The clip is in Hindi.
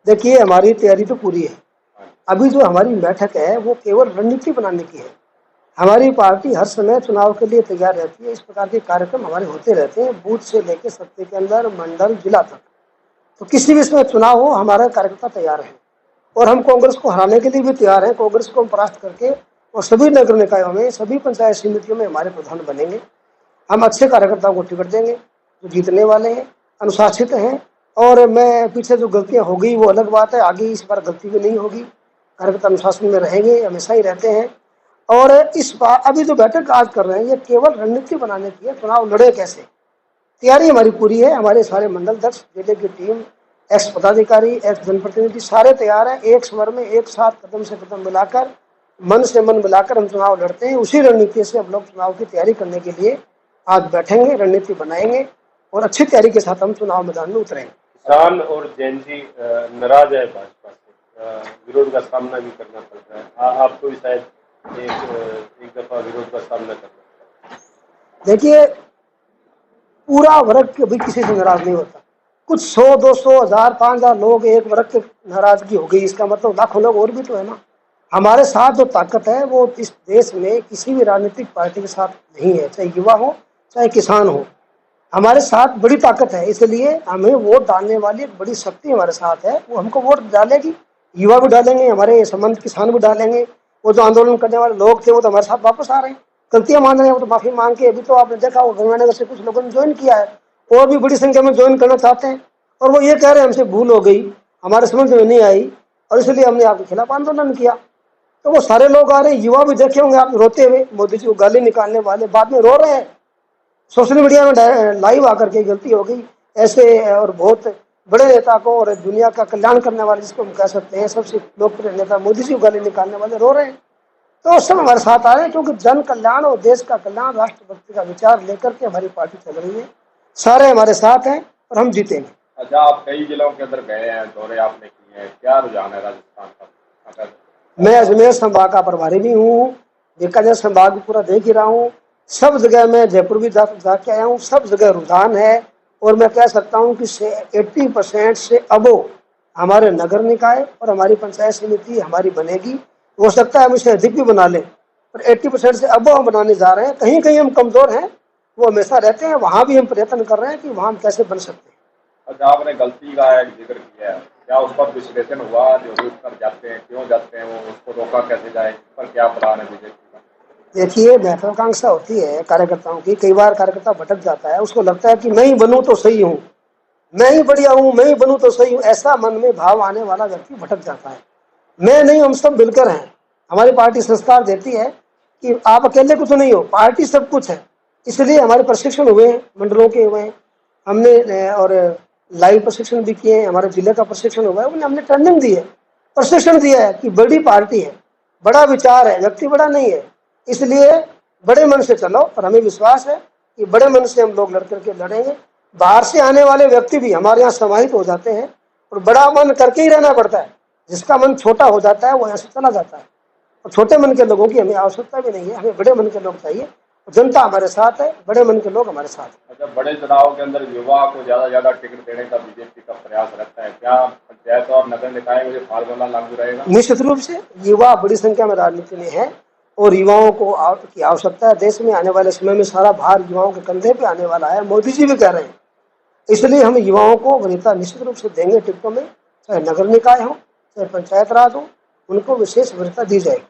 देखिए, हमारी तैयारी तो पूरी है। अभी जो हमारी बैठक है वो केवल रणनीति बनाने की है। हमारी पार्टी हर समय चुनाव के लिए तैयार रहती है। इस प्रकार के कार्यक्रम हमारे होते रहते हैं, बूथ से लेकर सत्ते के अंदर मंडल जिला तक। तो किसी भी इसमें चुनाव हो, हमारा कार्यकर्ता तैयार है और हम कांग्रेस को हराने के लिए भी तैयार हैं। कांग्रेस को हम परास्त करके और सभी नगर निकायों में, सभी पंचायत समितियों में हमारे प्रधान बनेंगे। हम अच्छे कार्यकर्ताओं को टिकट देंगे जो जीतने वाले हैं, अनुशासित हैं। और मैं पीछे जो गलतियां हो गई वो अलग बात है, आगे इस बार गलती भी नहीं होगी। कार्यकर्ता अनुशासन में रहेंगे, हमेशा ही रहते हैं। और इस बार अभी जो बैठक आज कर रहे हैं ये केवल रणनीति बनाने की है, चुनाव लड़े कैसे। तैयारी हमारी पूरी है। हमारे सारे मंडल अध्यक्ष, जिले की टीम, एक्स पदाधिकारी, एक्स जनप्रतिनिधि सारे तैयार हैं। एक स्वर में एक साथ कदम से कदम मिलाकर, मन से मन मिलाकर हम चुनाव लड़ते हैं। उसी रणनीति से हम लोग चुनाव की तैयारी करने के लिए आज बैठेंगे, रणनीति बनाएंगे और अच्छी तैयारी के साथ हम चुनाव मैदान में उतरेंगे। किसान और जैन जी नाराज है भाजपा से, विरोध का सामना भी करना पड़ रहा है। आपको भी शायद एक दफा विरोध का सामना करना पड़ा। देखिए, पूरा वर्ग कभी किसी से नाराज नहीं होता। कुछ 100, 200, 1000, 5000 लोग एक वर्ग के नाराजगी हो गई, इसका मतलब लाखों लोग और भी तो है ना। हमारे साथ जो ताकत है वो इस देश में किसी भी राजनीतिक पार्टी के साथ नहीं है, चाहे युवा हो चाहे किसान हो। हमारे साथ बड़ी ताकत है, इसलिए हमें वोट डालने वाली एक बड़ी शक्ति हमारे साथ है। वो हमको वोट डालेगी, युवा भी डालेंगे, हमारे संबंध किसान भी डालेंगे। वो जो आंदोलन करने वाले लोग थे वो तो हमारे साथ वापस आ रहे हैं, गलतियां मान रहे हैं, वो तो माफी मांग के। अभी तो आपने देखा वो गंगानगर से कुछ लोगों ने ज्वाइन किया है, और भी बड़ी संख्या में ज्वाइन करना चाहते हैं। और वो ये कह रहे हैं हमसे भूल हो गई, हमारे समझ में नहीं आई और इसलिए हमने आपके खिलाफ आंदोलन किया। तो वो सारे लोग आ रहे हैं। युवा भी देखे होंगे आप रोते हुए, मोदी जी को गाली निकालने वाले बाद में रो रहे हैं। सोशल मीडिया में लाइव आकर के गलती हो गई ऐसे, और बहुत बड़े नेता को और दुनिया का कल्याण करने वाले जिसको हम कह सकते हैं सबसे लोकप्रिय नेता मोदी जी को गाली निकालने वाले रो रहे हैं। तो सब हमारे साथ आ रहे हैं, क्योंकि जन कल्याण और देश का कल्याण, राष्ट्रभक्ति का विचार लेकर के हमारी पार्टी चल रही है। सारे हमारे साथ हैं और हम जीतेंगे। अच्छा, आप कई जिलों के अंदर गए हैं, दौरे आपने किए हैं, क्या रुझान है राजस्थान का? मैं अजमेर संभाग का प्रभारी भी हूँ, बीकानेर संभाग भी पूरा देख ही रहा हूँ। सब जगह मैं जयपुर भी जाके आया हूँ, सब जगह रुझान है। और मैं कह सकता हूँ कि 80% से अबो हमारे नगर निकाय और हमारी पंचायत समिति हमारी बनेगी। हो सकता है हम इसे अधिक भी बना लें, पर 80% से अबो हम बनाने जा रहे हैं। कहीं कहीं हम कमजोर हैं, वो हमेशा रहते हैं, वहाँ भी हम प्रयत्न कर रहे हैं कि वहाँ हम कैसे बन सकते हैं। अच्छा, आपने गलती का एक जिक्र किया है, क्या उस पर विश्लेषण हुआ? जो रूट पर जाते हैं, क्यों जाते हैं, वो उसको रोका कैसे जाए, पर क्या प्लान है बीजेपी का? देखिए, महत्वाकांक्षा होती है कार्यकर्ताओं की। कई बार कार्यकर्ता भटक जाता है, उसको लगता है कि मैं ही बनूं तो सही हूँ, मैं ही बढ़िया हूँ, मैं ही बनूं तो सही हूँ। ऐसा मन में भाव आने वाला व्यक्ति भटक जाता है। मैं नहीं, हम सब मिलकर हैं। हमारी पार्टी संस्कार देती है कि आप अकेले कुछ नहीं हो, पार्टी सब कुछ है। इसलिए हमारे प्रशिक्षण हुए हैं, मंडलों के हुए हैं हमने, और लाइव प्रशिक्षण भी किए हैं। हमारे जिले का प्रशिक्षण हुआ है, हमने ट्रेनिंग दी है, प्रशिक्षण दिया है कि बड़ी पार्टी है, बड़ा विचार है, व्यक्ति बड़ा नहीं है। इसलिए बड़े मन से चलो, और हमें विश्वास है कि बड़े मन से हम लोग लड़ करके लड़ेंगे। बाहर से आने वाले व्यक्ति भी हमारे यहाँ समाहित हो जाते हैं, और बड़ा मन करके ही रहना पड़ता है। जिसका मन छोटा हो जाता है वो यहाँ से चला जाता है, और छोटे मन के लोगों की हमें आवश्यकता भी नहीं है। हमें बड़े मन के लोग चाहिए। जनता हमारे साथ है, बड़े मन के लोग हमारे साथ हैं। अच्छा, बड़े चुनाव के अंदर युवा को ज्यादा टिकट देने का बीजेपी का प्रयास रहता है, क्या पंचायत और नगर निकाय में फार्मूला लागू रहेगा? निश्चित रूप से युवा बड़ी संख्या में राजनीति में है, और युवाओं को की आवश्यकता है। देश में आने वाले समय में सारा भार युवाओं के कंधे पे आने वाला है, मोदी जी भी कह रहे हैं। इसलिए हम युवाओं को वरीयता निश्चित रूप से देंगे टिकटों में, चाहे नगर निकाय हो चाहे पंचायत राज हो, उनको विशेष वरीयता दी जाएगी।